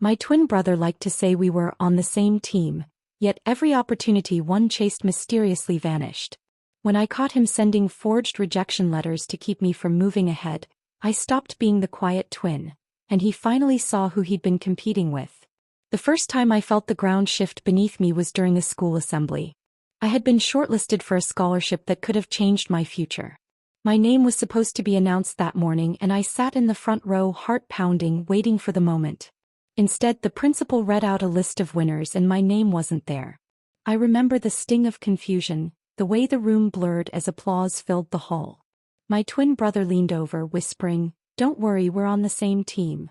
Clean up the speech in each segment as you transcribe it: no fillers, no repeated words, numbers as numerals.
My twin brother liked to say we were on the same team, yet every opportunity one chased mysteriously vanished. When I caught him sending forged rejection letters to keep me from moving ahead, I stopped being the quiet twin, and he finally saw who he'd been competing with. The first time I felt the ground shift beneath me was during a school assembly. I had been shortlisted for a scholarship that could have changed my future. My name was supposed to be announced that morning, and I sat in the front row, heart pounding, waiting for the moment. Instead, the principal read out a list of winners and my name wasn't there. I remember the sting of confusion, the way the room blurred as applause filled the hall. My twin brother leaned over, whispering, "Don't worry, we're on the same team."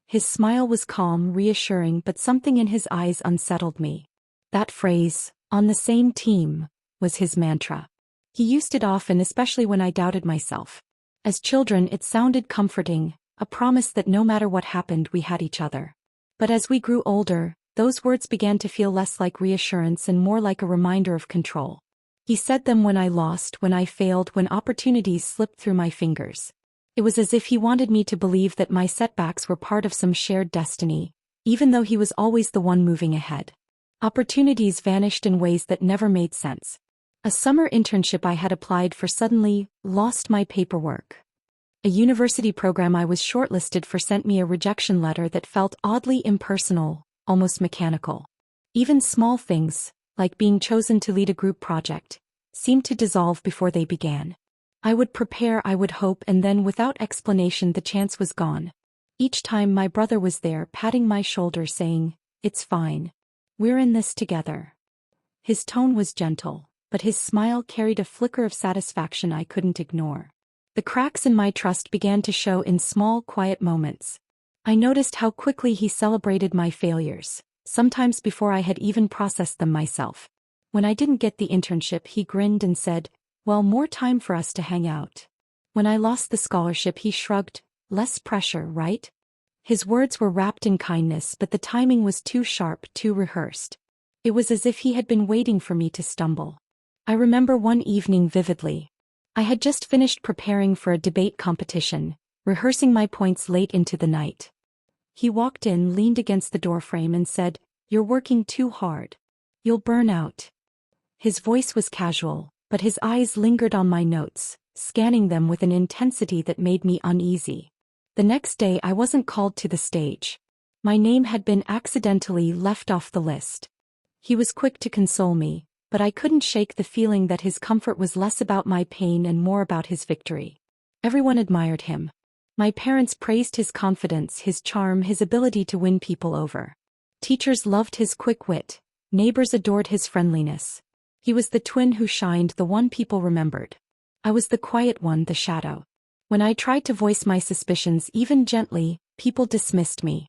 His smile was calm, reassuring, but something in his eyes unsettled me. That phrase, "on the same team," was his mantra. He used it often, especially when I doubted myself. As children, it sounded comforting, a promise that no matter what happened, we had each other. But as we grew older, those words began to feel less like reassurance and more like a reminder of control. He said them when I lost, when I failed, when opportunities slipped through my fingers. It was as if he wanted me to believe that my setbacks were part of some shared destiny, even though he was always the one moving ahead. Opportunities vanished in ways that never made sense. A summer internship I had applied for suddenly lost my paperwork. A university program I was shortlisted for sent me a rejection letter that felt oddly impersonal, almost mechanical. Even small things, like being chosen to lead a group project, seemed to dissolve before they began. I would prepare, I would hope, and then without explanation the chance was gone. Each time my brother was there, patting my shoulder, saying, "It's fine. We're in this together." His tone was gentle, but his smile carried a flicker of satisfaction I couldn't ignore. The cracks in my trust began to show in small, quiet moments. I noticed how quickly he celebrated my failures, sometimes before I had even processed them myself. When I didn't get the internship, he grinned and said, "Well, more time for us to hang out." When I lost the scholarship, he shrugged, "Less pressure, right?" His words were wrapped in kindness, but the timing was too sharp, too rehearsed. It was as if he had been waiting for me to stumble. I remember one evening vividly. I had just finished preparing for a debate competition, rehearsing my points late into the night. He walked in, leaned against the doorframe and said, "You're working too hard. You'll burn out." His voice was casual, but his eyes lingered on my notes, scanning them with an intensity that made me uneasy. The next day I wasn't called to the stage. My name had been accidentally left off the list. He was quick to console me, but I couldn't shake the feeling that his comfort was less about my pain and more about his victory. Everyone admired him. My parents praised his confidence, his charm, his ability to win people over. Teachers loved his quick wit. Neighbors adored his friendliness. He was the twin who shined, the one people remembered. I was the quiet one, the shadow. When I tried to voice my suspicions, even gently, people dismissed me.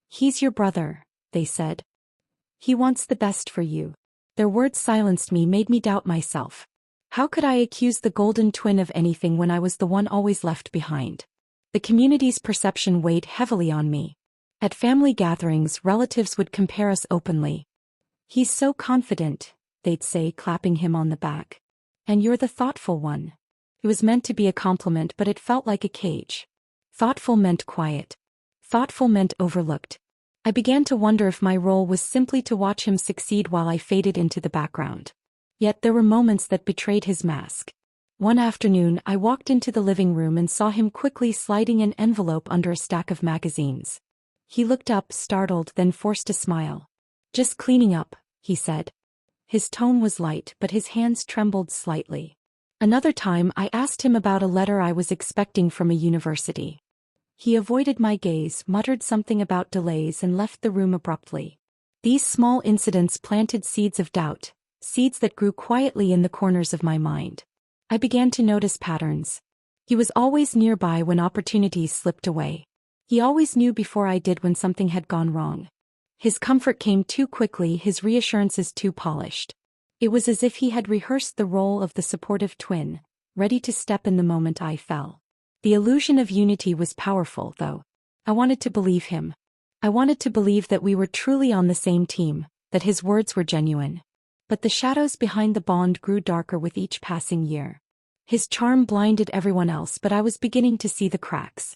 "He's your brother," they said. "He wants the best for you." Their words silenced me, made me doubt myself. How could I accuse the golden twin of anything when I was the one always left behind? The community's perception weighed heavily on me. At family gatherings, relatives would compare us openly. "He's so confident," they'd say, clapping him on the back. "And you're the thoughtful one." It was meant to be a compliment, but it felt like a cage. Thoughtful meant quiet. Thoughtful meant overlooked. I began to wonder if my role was simply to watch him succeed while I faded into the background. Yet there were moments that betrayed his mask. One afternoon, I walked into the living room and saw him quickly sliding an envelope under a stack of magazines. He looked up, startled, then forced a smile. "Just cleaning up," he said. His tone was light, but his hands trembled slightly. Another time, I asked him about a letter I was expecting from a university. He avoided my gaze, muttered something about delays, and left the room abruptly. These small incidents planted seeds of doubt, seeds that grew quietly in the corners of my mind. I began to notice patterns. He was always nearby when opportunities slipped away. He always knew before I did when something had gone wrong. His comfort came too quickly, his reassurances too polished. It was as if he had rehearsed the role of the supportive twin, ready to step in the moment I fell. The illusion of unity was powerful, though. I wanted to believe him. I wanted to believe that we were truly on the same team, that his words were genuine. But the shadows behind the bond grew darker with each passing year. His charm blinded everyone else, but I was beginning to see the cracks.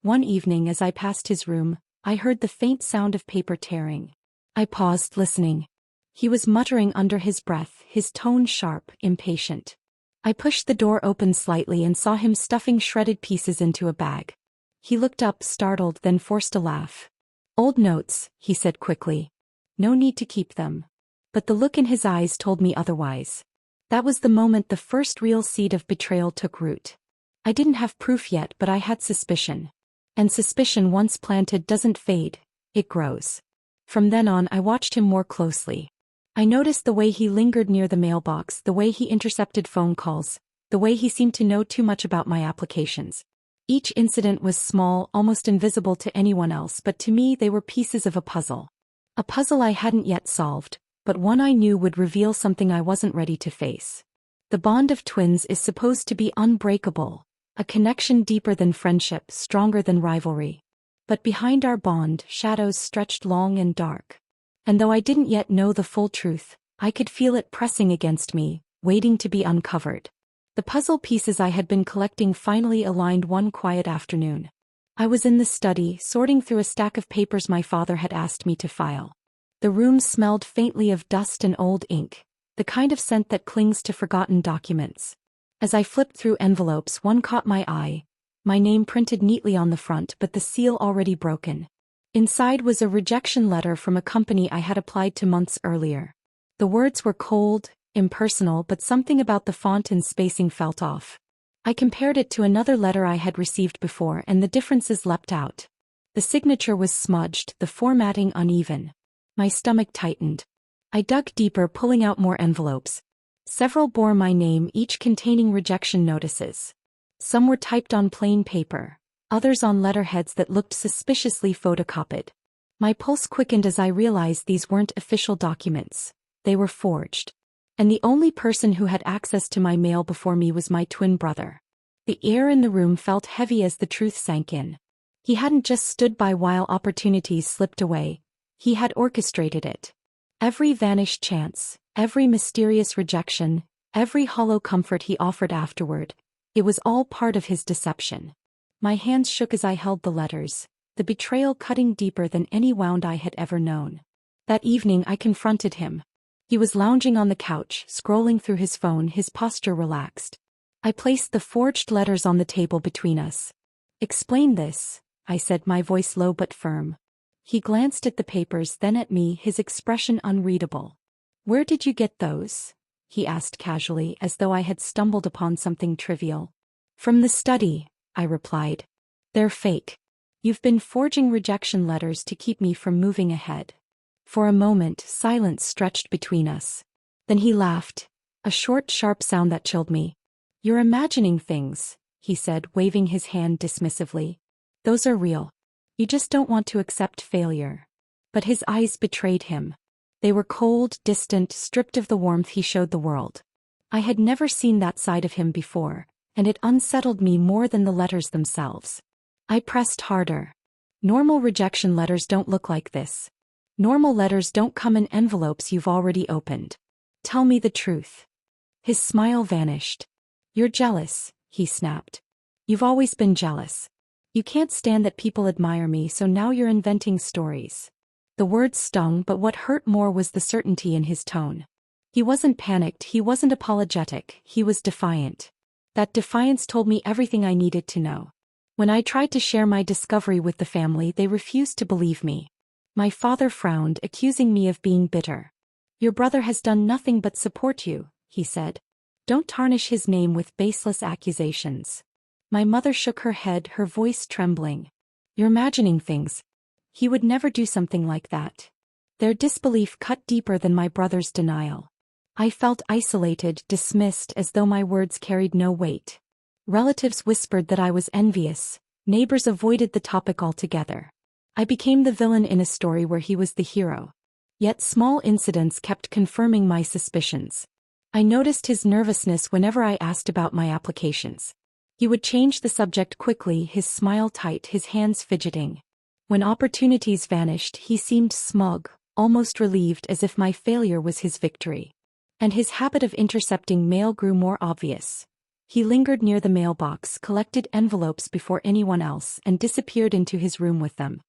One evening as I passed his room, I heard the faint sound of paper tearing. I paused, listening. He was muttering under his breath, his tone sharp, impatient. I pushed the door open slightly and saw him stuffing shredded pieces into a bag. He looked up, startled, then forced a laugh. "Old notes," he said quickly. "No need to keep them." But the look in his eyes told me otherwise. That was the moment the first real seed of betrayal took root. I didn't have proof yet, but I had suspicion. And suspicion once planted doesn't fade, it grows. From then on, I watched him more closely. I noticed the way he lingered near the mailbox, the way he intercepted phone calls, the way he seemed to know too much about my applications. Each incident was small, almost invisible to anyone else, but to me they were pieces of a puzzle. A puzzle I hadn't yet solved, but one I knew would reveal something I wasn't ready to face. The bond of twins is supposed to be unbreakable, a connection deeper than friendship, stronger than rivalry. But behind our bond, shadows stretched long and dark. And though I didn't yet know the full truth, I could feel it pressing against me, waiting to be uncovered. The puzzle pieces I had been collecting finally aligned one quiet afternoon. I was in the study, sorting through a stack of papers my father had asked me to file. The room smelled faintly of dust and old ink, the kind of scent that clings to forgotten documents. As I flipped through envelopes, one caught my eye, my name printed neatly on the front but the seal already broken. Inside was a rejection letter from a company I had applied to months earlier. The words were cold, impersonal, but something about the font and spacing felt off. I compared it to another letter I had received before, and the differences leapt out. The signature was smudged, the formatting uneven. My stomach tightened. I dug deeper, pulling out more envelopes. Several bore my name, each containing rejection notices. Some were typed on plain paper, others on letterheads that looked suspiciously photocopied. My pulse quickened as I realized these weren't official documents. They were forged. And the only person who had access to my mail before me was my twin brother. The air in the room felt heavy as the truth sank in. He hadn't just stood by while opportunities slipped away. He had orchestrated it. Every vanished chance, every mysterious rejection, every hollow comfort he offered afterward, it was all part of his deception. My hands shook as I held the letters, the betrayal cutting deeper than any wound I had ever known. That evening I confronted him. He was lounging on the couch, scrolling through his phone, his posture relaxed. I placed the forged letters on the table between us. "Explain this," I said, my voice low but firm. He glanced at the papers, then at me, his expression unreadable. "Where did you get those?" he asked casually, as though I had stumbled upon something trivial. "From the study," I replied. "They're fake. You've been forging rejection letters to keep me from moving ahead." For a moment, silence stretched between us. Then he laughed, a short, sharp sound that chilled me. "You're imagining things," he said, waving his hand dismissively. "Those are real. You just don't want to accept failure." But his eyes betrayed him. They were cold, distant, stripped of the warmth he showed the world. I had never seen that side of him before, and it unsettled me more than the letters themselves. I pressed harder. "Normal rejection letters don't look like this. Normal letters don't come in envelopes you've already opened. Tell me the truth." His smile vanished. "You're jealous," he snapped. "You've always been jealous. You can't stand that people admire me, so now you're inventing stories." The words stung, but what hurt more was the certainty in his tone. He wasn't panicked, he wasn't apologetic, he was defiant. That defiance told me everything I needed to know. When I tried to share my discovery with the family, they refused to believe me. My father frowned, accusing me of being bitter. "Your brother has done nothing but support you," he said. "Don't tarnish his name with baseless accusations." My mother shook her head, her voice trembling. "You're imagining things. He would never do something like that." Their disbelief cut deeper than my brother's denial. I felt isolated, dismissed, as though my words carried no weight. Relatives whispered that I was envious. Neighbors avoided the topic altogether. I became the villain in a story where he was the hero. Yet small incidents kept confirming my suspicions. I noticed his nervousness whenever I asked about my applications. He would change the subject quickly, his smile tight, his hands fidgeting. When opportunities vanished, he seemed smug, almost relieved, as if my failure was his victory. And his habit of intercepting mail grew more obvious. He lingered near the mailbox, collected envelopes before anyone else, and disappeared into his room with them.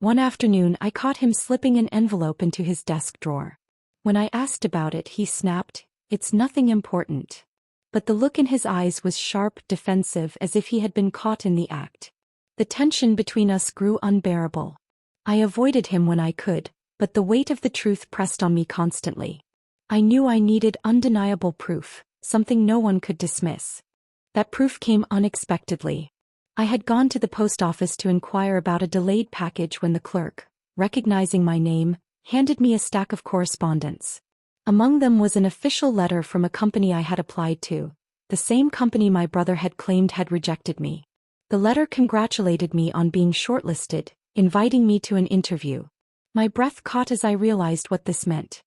One afternoon I caught him slipping an envelope into his desk drawer. When I asked about it, he snapped, "It's nothing important." But the look in his eyes was sharp, defensive, as if he had been caught in the act. The tension between us grew unbearable. I avoided him when I could, but the weight of the truth pressed on me constantly. I knew I needed undeniable proof, something no one could dismiss. That proof came unexpectedly. I had gone to the post office to inquire about a delayed package when the clerk, recognizing my name, handed me a stack of correspondence. Among them was an official letter from a company I had applied to, the same company my brother had claimed had rejected me. The letter congratulated me on being shortlisted, inviting me to an interview. My breath caught as I realized what this meant.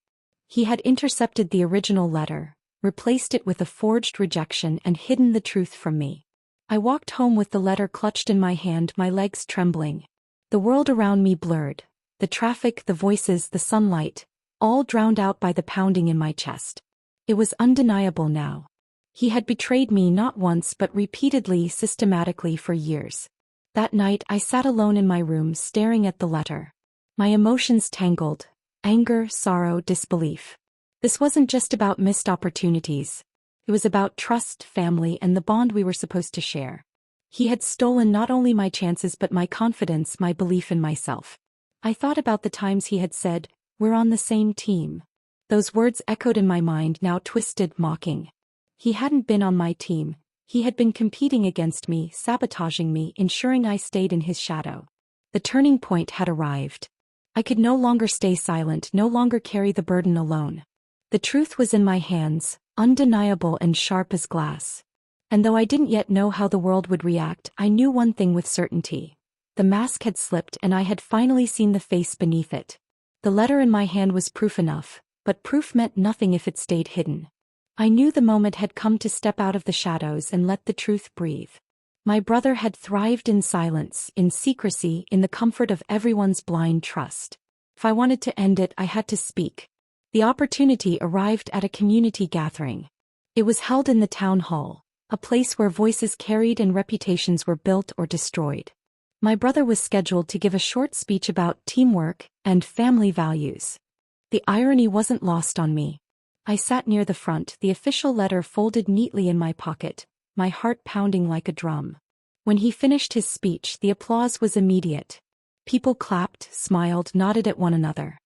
He had intercepted the original letter, replaced it with a forged rejection, and hidden the truth from me. I walked home with the letter clutched in my hand, my legs trembling. The world around me blurred. The traffic, the voices, the sunlight, all drowned out by the pounding in my chest. It was undeniable now. He had betrayed me not once but repeatedly, systematically for years. That night I sat alone in my room staring at the letter. My emotions tangled: anger, sorrow, disbelief. This wasn't just about missed opportunities. It was about trust, family, and the bond we were supposed to share. He had stolen not only my chances but my confidence, my belief in myself. I thought about the times he had said, "We're on the same team." Those words echoed in my mind, now twisted, mocking. He hadn't been on my team. He had been competing against me, sabotaging me, ensuring I stayed in his shadow. The turning point had arrived. I could no longer stay silent, no longer carry the burden alone. The truth was in my hands, undeniable and sharp as glass. And though I didn't yet know how the world would react, I knew one thing with certainty. The mask had slipped and I had finally seen the face beneath it. The letter in my hand was proof enough, but proof meant nothing if it stayed hidden. I knew the moment had come to step out of the shadows and let the truth breathe. My brother had thrived in silence, in secrecy, in the comfort of everyone's blind trust. If I wanted to end it, I had to speak. The opportunity arrived at a community gathering. It was held in the town hall, a place where voices carried and reputations were built or destroyed. My brother was scheduled to give a short speech about teamwork and family values. The irony wasn't lost on me. I sat near the front, the official letter folded neatly in my pocket, my heart pounding like a drum. When he finished his speech, the applause was immediate. People clapped, smiled, nodded at one another.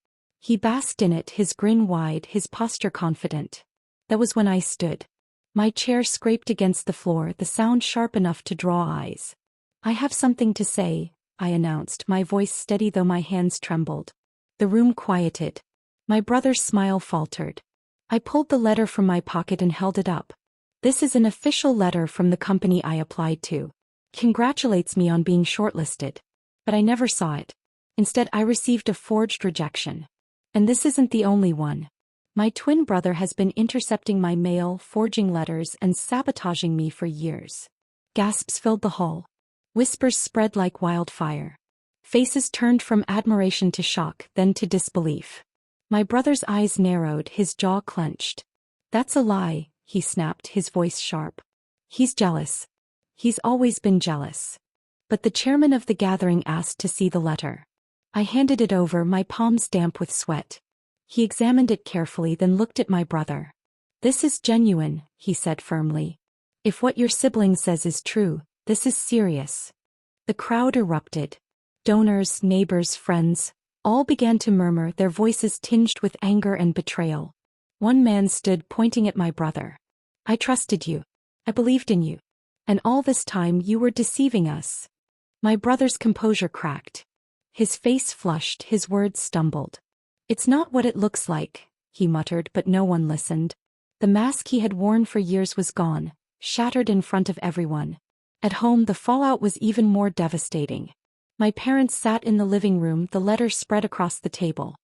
He basked in it, his grin wide, his posture confident. That was when I stood. My chair scraped against the floor, the sound sharp enough to draw eyes. "I have something to say," I announced, my voice steady though my hands trembled. The room quieted. My brother's smile faltered. I pulled the letter from my pocket and held it up. "This is an official letter from the company I applied to. Congratulates me on being shortlisted. But I never saw it. Instead, I received a forged rejection. And this isn't the only one. My twin brother has been intercepting my mail, forging letters, and sabotaging me for years." Gasps filled the hall. Whispers spread like wildfire. Faces turned from admiration to shock, then to disbelief. My brother's eyes narrowed, his jaw clenched. "That's a lie," he snapped, his voice sharp. "He's jealous. He's always been jealous." But the chairman of the gathering asked to see the letter. I handed it over, my palms damp with sweat. He examined it carefully, then looked at my brother. "This is genuine," he said firmly. "If what your sibling says is true, this is serious." The crowd erupted. Donors, neighbors, friends, all began to murmur, their voices tinged with anger and betrayal. One man stood, pointing at my brother. "I trusted you. I believed in you. And all this time you were deceiving us." My brother's composure cracked. His face flushed, his words stumbled. "It's not what it looks like," he muttered, but no one listened. The mask he had worn for years was gone, shattered in front of everyone. At home, the fallout was even more devastating. My parents sat in the living room, the letter spread across the table.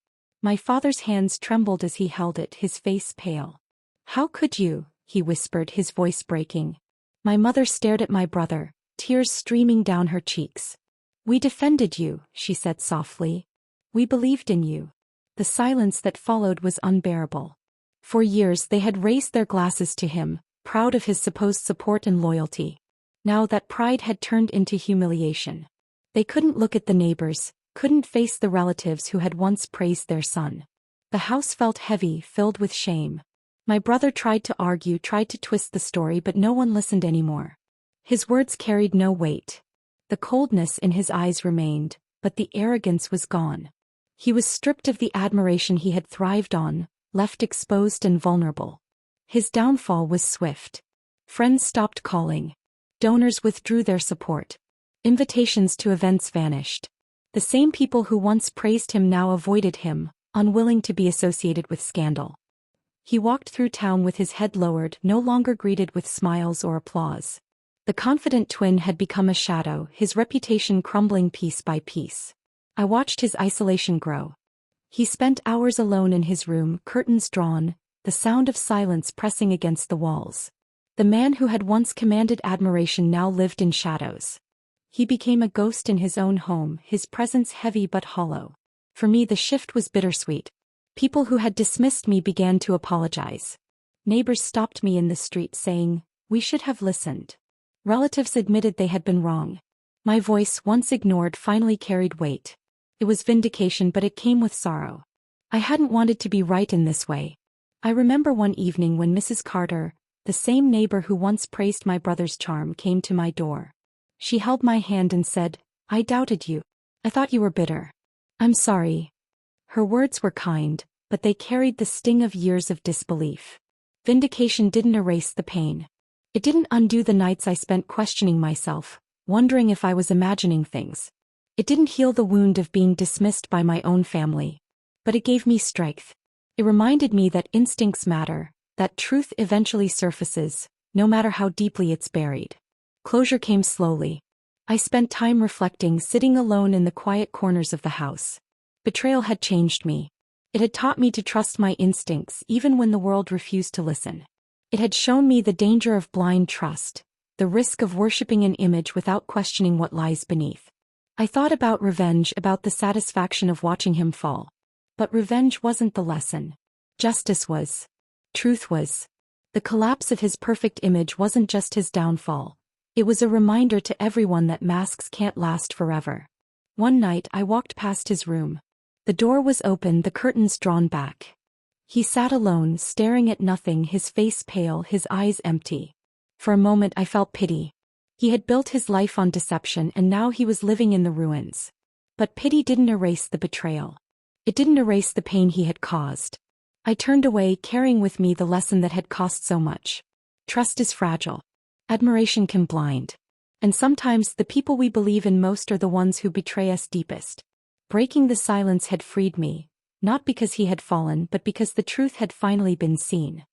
My father's hands trembled as he held it, his face pale. "How could you?" he whispered, his voice breaking. My mother stared at my brother, tears streaming down her cheeks. "We defended you," she said softly. "We believed in you." The silence that followed was unbearable. For years they had raised their glasses to him, proud of his supposed support and loyalty. Now that pride had turned into humiliation. They couldn't look at the neighbors, couldn't face the relatives who had once praised their son. The house felt heavy, filled with shame. My brother tried to argue, tried to twist the story, but no one listened anymore. His words carried no weight. The coldness in his eyes remained, but the arrogance was gone. He was stripped of the admiration he had thrived on, left exposed and vulnerable. His downfall was swift. Friends stopped calling. Donors withdrew their support. Invitations to events vanished. The same people who once praised him now avoided him, unwilling to be associated with scandal. He walked through town with his head lowered, no longer greeted with smiles or applause. The confident twin had become a shadow, his reputation crumbling piece by piece. I watched his isolation grow. He spent hours alone in his room, curtains drawn, the sound of silence pressing against the walls. The man who had once commanded admiration now lived in shadows. He became a ghost in his own home, his presence heavy but hollow. For me, the shift was bittersweet. People who had dismissed me began to apologize. Neighbors stopped me in the street saying, "We should have listened." Relatives admitted they had been wrong. My voice, once ignored, finally carried weight. It was vindication, but it came with sorrow. I hadn't wanted to be right in this way. I remember one evening when Mrs. Carter, the same neighbor who once praised my brother's charm, came to my door. She held my hand and said, "I doubted you. I thought you were bitter." "I'm sorry." Her words were kind, but they carried the sting of years of disbelief. Vindication didn't erase the pain. It didn't undo the nights I spent questioning myself, wondering if I was imagining things. It didn't heal the wound of being dismissed by my own family. But it gave me strength. It reminded me that instincts matter, that truth eventually surfaces, no matter how deeply it's buried. Closure came slowly. I spent time reflecting, sitting alone in the quiet corners of the house. Betrayal had changed me. It had taught me to trust my instincts even when the world refused to listen. It had shown me the danger of blind trust, the risk of worshipping an image without questioning what lies beneath. I thought about revenge, about the satisfaction of watching him fall. But revenge wasn't the lesson. Justice was. Truth was. The collapse of his perfect image wasn't just his downfall. It was a reminder to everyone that masks can't last forever. One night I walked past his room. The door was open, the curtains drawn back. He sat alone, staring at nothing, his face pale, his eyes empty. For a moment I felt pity. He had built his life on deception and now he was living in the ruins. But pity didn't erase the betrayal. It didn't erase the pain he had caused. I turned away, carrying with me the lesson that had cost so much. Trust is fragile. Admiration can blind. And sometimes the people we believe in most are the ones who betray us deepest. Breaking the silence had freed me, not because he had fallen but because the truth had finally been seen.